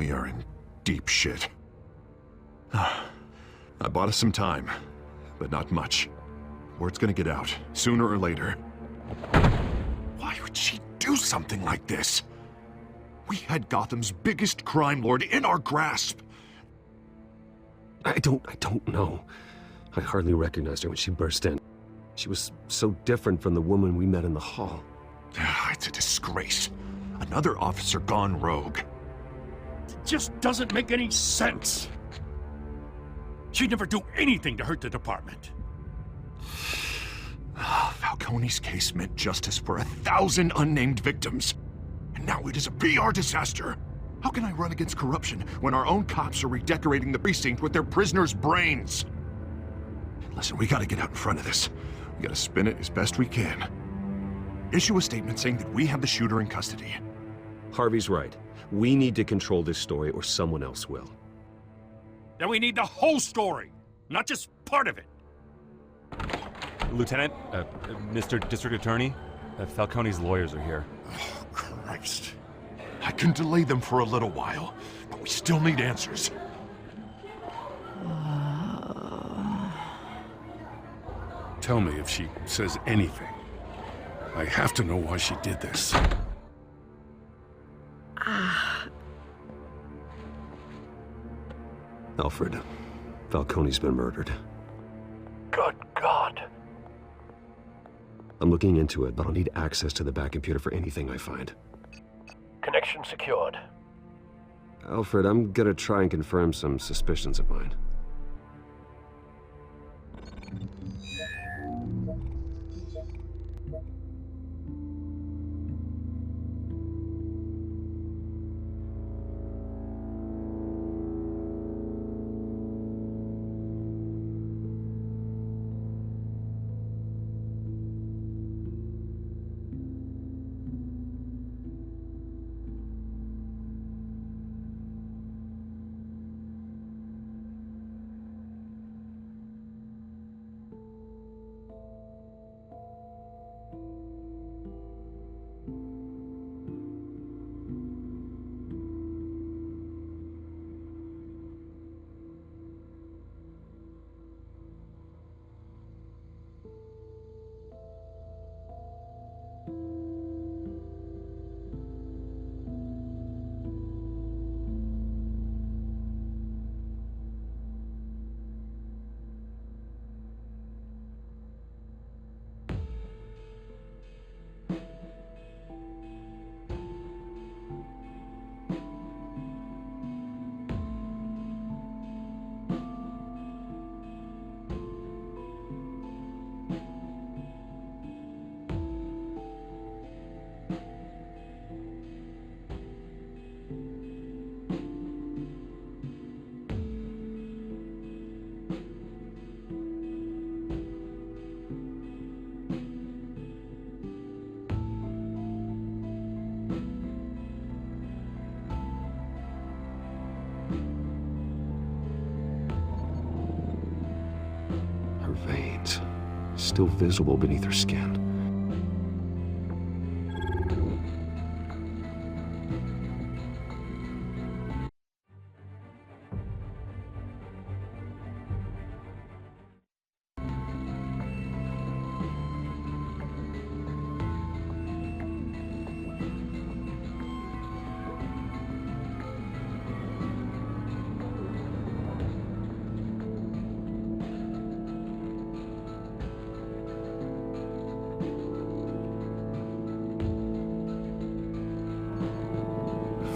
We are in deep shit. I bought us some time, but not much. Word's gonna get out, sooner or later. Why would she do something like this? We had Gotham's biggest crime lord in our grasp. I don't know. I hardly recognized her when she burst in. She was so different from the woman we met in the hall. It's a disgrace. Another officer gone rogue. It just doesn't make any sense. She'd never do anything to hurt the department. Falcone's case meant justice for 1,000 unnamed victims. And now it is a PR disaster. How can I run against corruption when our own cops are redecorating the precinct with their prisoners' brains? Listen, we gotta get out in front of this. We gotta spin it as best we can. Issue a statement saying that we have the shooter in custody. Harvey's right. We need to control this story or someone else will. Then we need the whole story, not just part of it. Lieutenant, Mr. District Attorney, Falcone's lawyers are here. Oh, Christ. I can delay them for a little while, but we still need answers. Tell me if she says anything. I have to know why she did this. Alfred, Falcone's been murdered. Good God. I'm looking into it, but I'll need access to the back computer for anything I find. Connection secured. Alfred, I'm gonna try and confirm some suspicions of mine. Veins, still visible beneath her skin.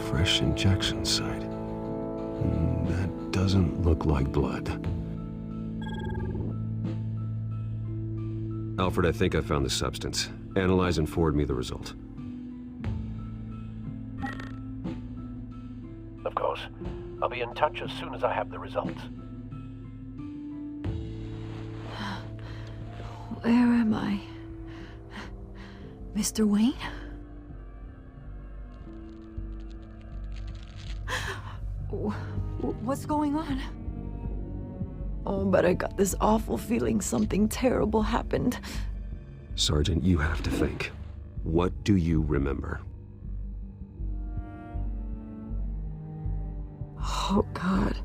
Fresh injection site. That doesn't look like blood. Alfred, I think I found the substance. Analyze and forward me the result. Of course. I'll be in touch as soon as I have the results. Where am I? Mr. Wayne? What's going on? Oh, but I got this awful feeling something terrible happened. Sergeant, you have to think. What do you remember? Oh, God.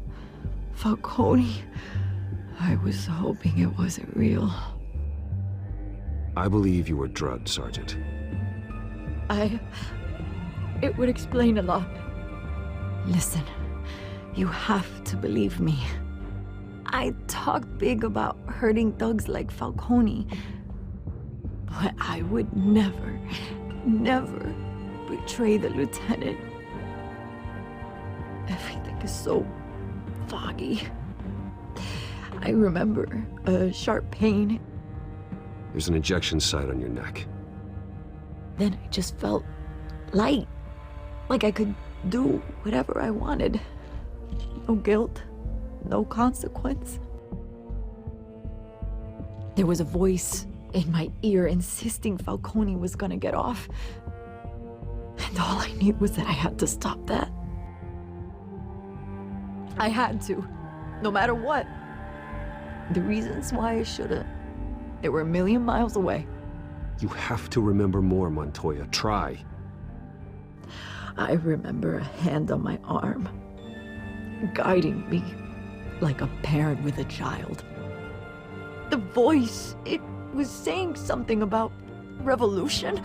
Falcone. I was hoping it wasn't real. I believe you were drugged, Sergeant. It would explain a lot. Listen, you have to believe me. I talked big about hurting thugs like Falcone, but I would never betray the lieutenant. Everything is so foggy. I remember a sharp pain. There's an injection site on your neck. Then I just felt light, like I could do whatever I wanted. No guilt, no consequence. There was a voice in my ear insisting Falcone was gonna get off. And all I knew was that I had to stop that. I had to, no matter what. The reasons why I should've, they were a million miles away. You have to remember more, Montoya. Try. I remember a hand on my arm, guiding me like a parent with a child. The voice, it was saying something about revolution.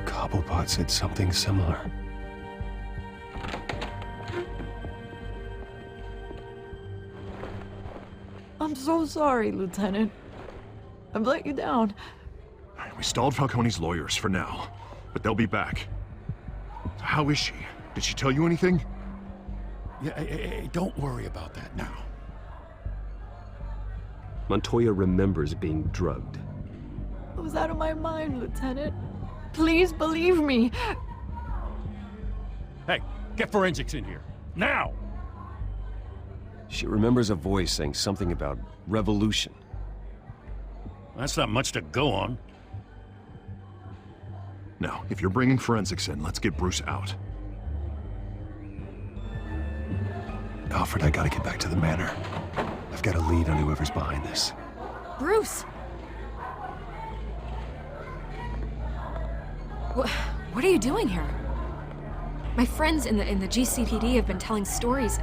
Cobblepot said something similar. I'm so sorry, Lieutenant. I've let you down. We stalled Falcone's lawyers for now, but they'll be back. How is she? Did she tell you anything? Yeah, hey, don't worry about that now. Montoya remembers being drugged. I was out of my mind, Lieutenant. Please believe me. Hey, get forensics in here. Now! She remembers a voice saying something about revolution. That's not much to go on. Now, if you're bringing forensics in, let's get Bruce out. Alfred, I gotta get back to the manor. I've got a lead on whoever's behind this. Bruce! What are you doing here? My friends in the GCPD have been telling stories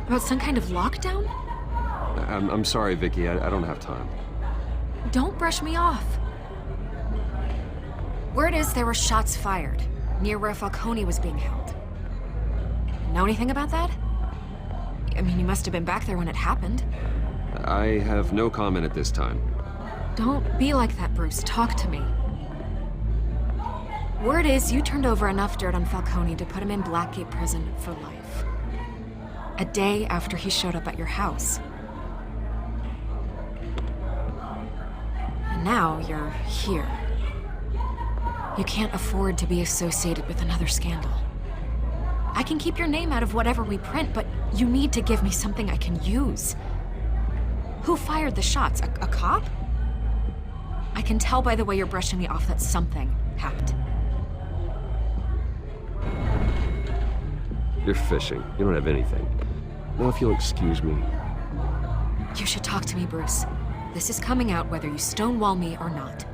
about some kind of lockdown? I'm sorry, Vicky. I don't have time. Don't brush me off. Word is there were shots fired near where Falcone was being held. Know anything about that? I mean, you must have been back there when it happened. I have no comment at this time. Don't be like that, Bruce. Talk to me. Word is you turned over enough dirt on Falcone to put him in Blackgate Prison for life. A day after he showed up at your house. And now you're here. You can't afford to be associated with another scandal. I can keep your name out of whatever we print, but you need to give me something I can use. Who fired the shots? A cop? I can tell by the way you're brushing me off that something happened. You're fishing. You don't have anything. Now, if you'll excuse me. You should talk to me, Bruce. This is coming out whether you stonewall me or not.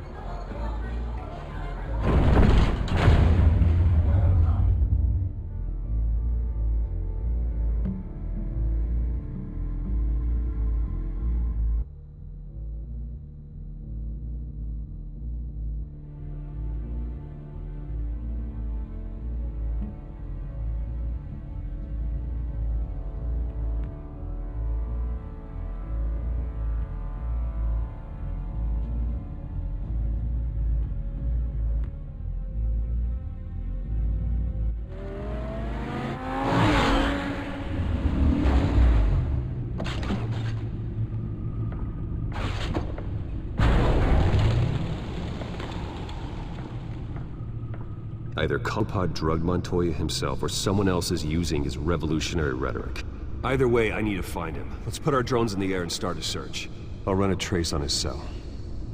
Either Cobblepot drugged Montoya himself, or someone else is using his revolutionary rhetoric. Either way, I need to find him. Let's put our drones in the air and start a search. I'll run a trace on his cell.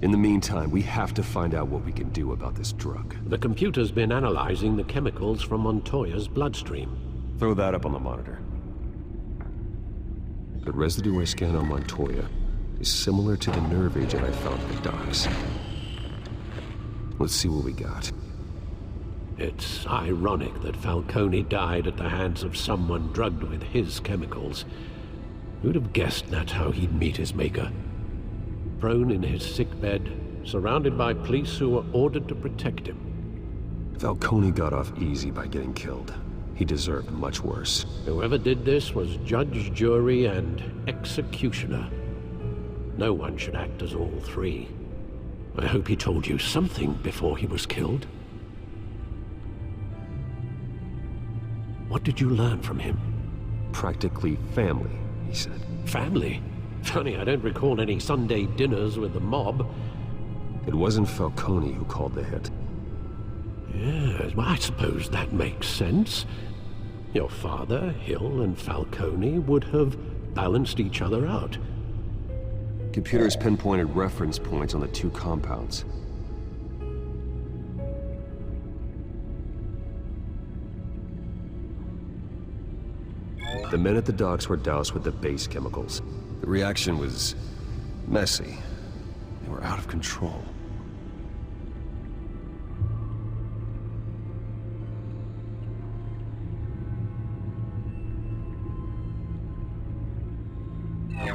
In the meantime, we have to find out what we can do about this drug. The computer's been analyzing the chemicals from Montoya's bloodstream. Throw that up on the monitor. The residue I scanned on Montoya is similar to the nerve agent I found at the docks. Let's see what we got. It's ironic that Falcone died at the hands of someone drugged with his chemicals. Who'd have guessed that's how he'd meet his maker? Prone in his sickbed, surrounded by police who were ordered to protect him. Falcone got off easy by getting killed. He deserved much worse. Whoever did this was judge, jury, and executioner. No one should act as all three. I hope he told you something before he was killed. What did you learn from him? Practically family, he said. Family? Funny, I don't recall any Sunday dinners with the mob. It wasn't Falcone who called the hit. Yes, well, I suppose that makes sense. Your father, Hill, and Falcone would have balanced each other out. Computers pinpointed reference points on the two compounds. The men at the docks were doused with the base chemicals. The reaction was messy. They were out of control.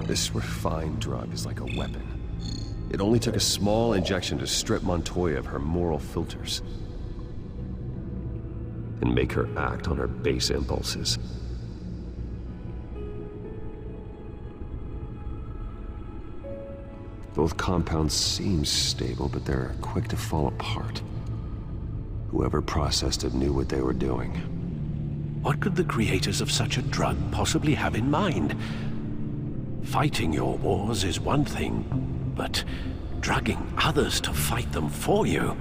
This refined drug is like a weapon. It only took a small injection to strip Montoya of her moral filters and make her act on her base impulses. Both compounds seem stable, but they're quick to fall apart. Whoever processed it knew what they were doing. What could the creators of such a drug possibly have in mind? Fighting your wars is one thing, but drugging others to fight them for you?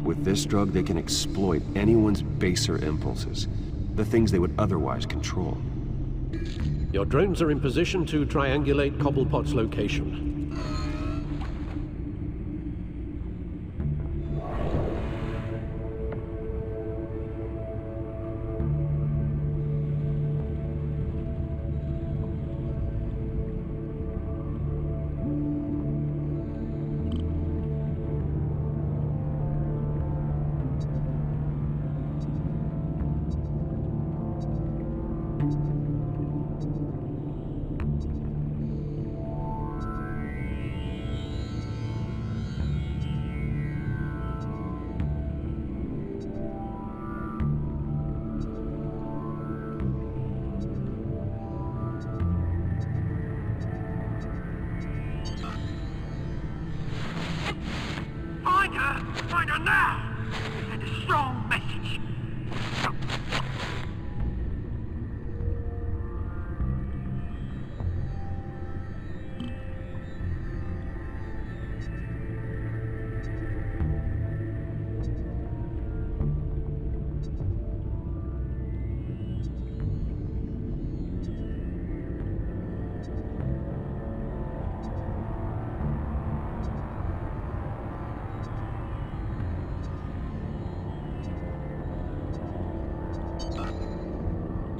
With this drug, they can exploit anyone's baser impulses, the things they would otherwise control. Your drones are in position to triangulate Cobblepot's location. Find her now! Send a strong message.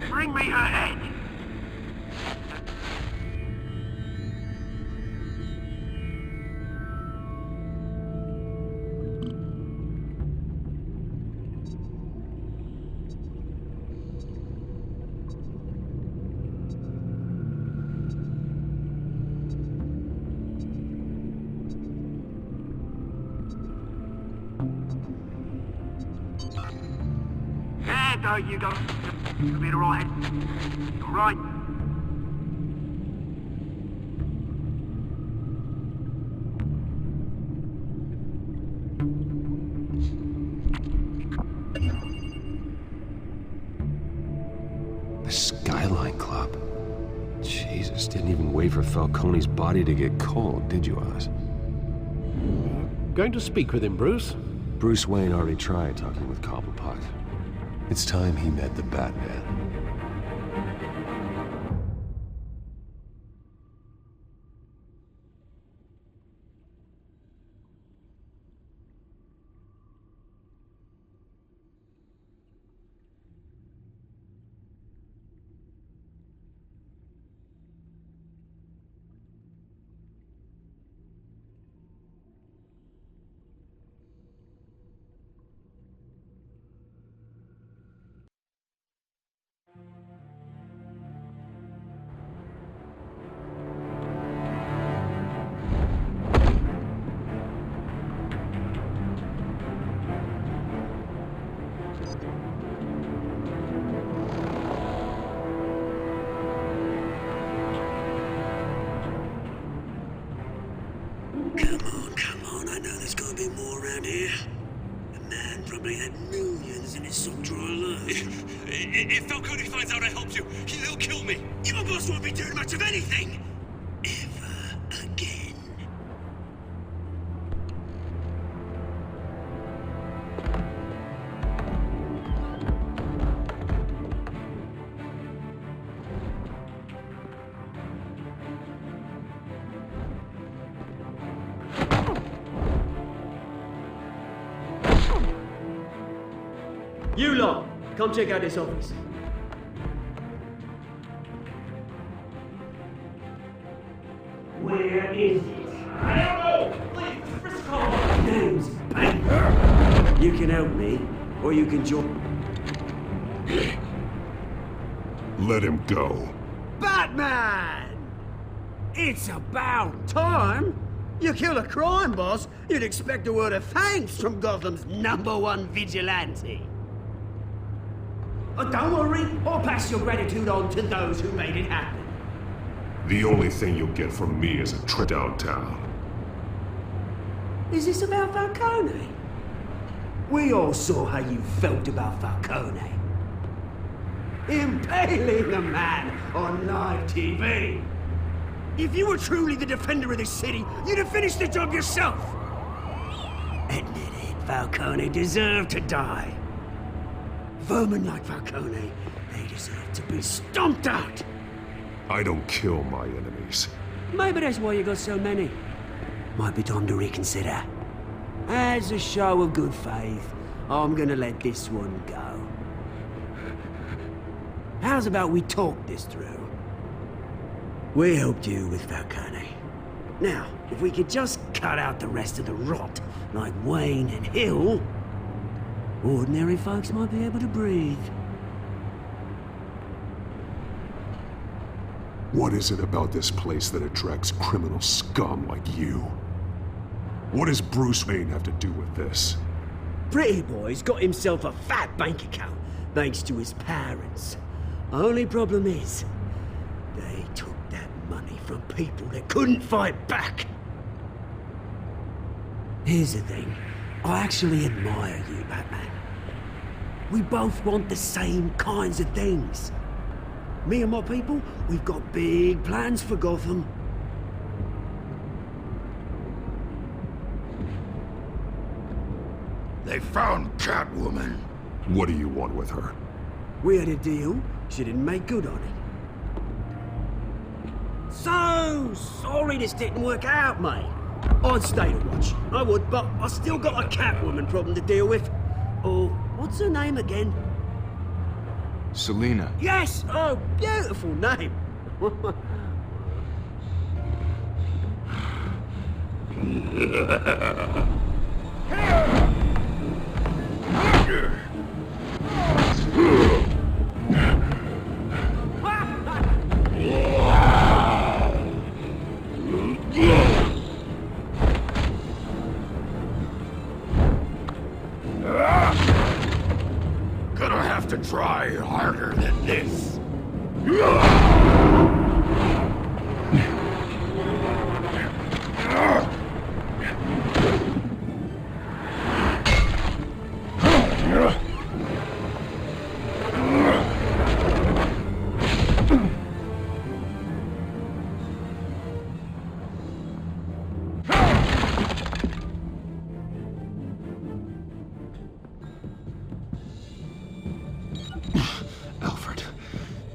Bring me her head! There you go. You'll be alright. Alright. The Skyline Club. Jesus, didn't even wait for Falcone's body to get cold, did you, Oz? Going to speak with him, Bruce? Bruce Wayne already tried talking with Cobblepot. It's time he met the Batman. Come on, I know there's gotta be more around here. The man probably had millions in his sock drawer alone. If Falcone finds out I helped you, he'll kill me. Your boss won't be doing much of anything! Ever again. You lot, come check out this office. Where is it? I don't know! Please, Mr. Call! Name's Banker. You can help me, or you can join. Let him go. Batman! It's about time! You kill a crime boss, you'd expect a word of thanks from Gotham's #1 vigilante. Oh, don't worry, I'll pass your gratitude on to those who made it happen. The only thing you'll get from me is a trip downtown. Is this about Falcone? We all saw how you felt about Falcone. Impaling a man on live TV. If you were truly the defender of this city, you'd have finished the job yourself. Admit it, Falcone deserved to die. Vermin like Falcone, they deserve to be stomped out. I don't kill my enemies. Maybe that's why you got so many. Might be time to reconsider. As a show of good faith, I'm gonna let this one go. How's about we talk this through? We helped you with Falcone. Now, if we could just cut out the rest of the rot, like Wayne and Hill, ordinary folks might be able to breathe. What is it about this place that attracts criminal scum like you? What does Bruce Wayne have to do with this? Pretty Boy's got himself a fat bank account, thanks to his parents. Only problem is, they took that money from people that couldn't fight back. Here's the thing, I actually admire you, Batman. We both want the same kinds of things. Me and my people, we've got big plans for Gotham. They found Catwoman. What do you want with her? We had a deal, she didn't make good on it. So sorry this didn't work out, mate. I'd stay to watch, I would, but I still got a Catwoman problem to deal with. Oh, what's her name again? Selina. Yes! Oh, beautiful name. Gonna have to try harder than this.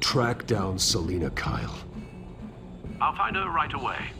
Track down Selina Kyle. I'll find her right away.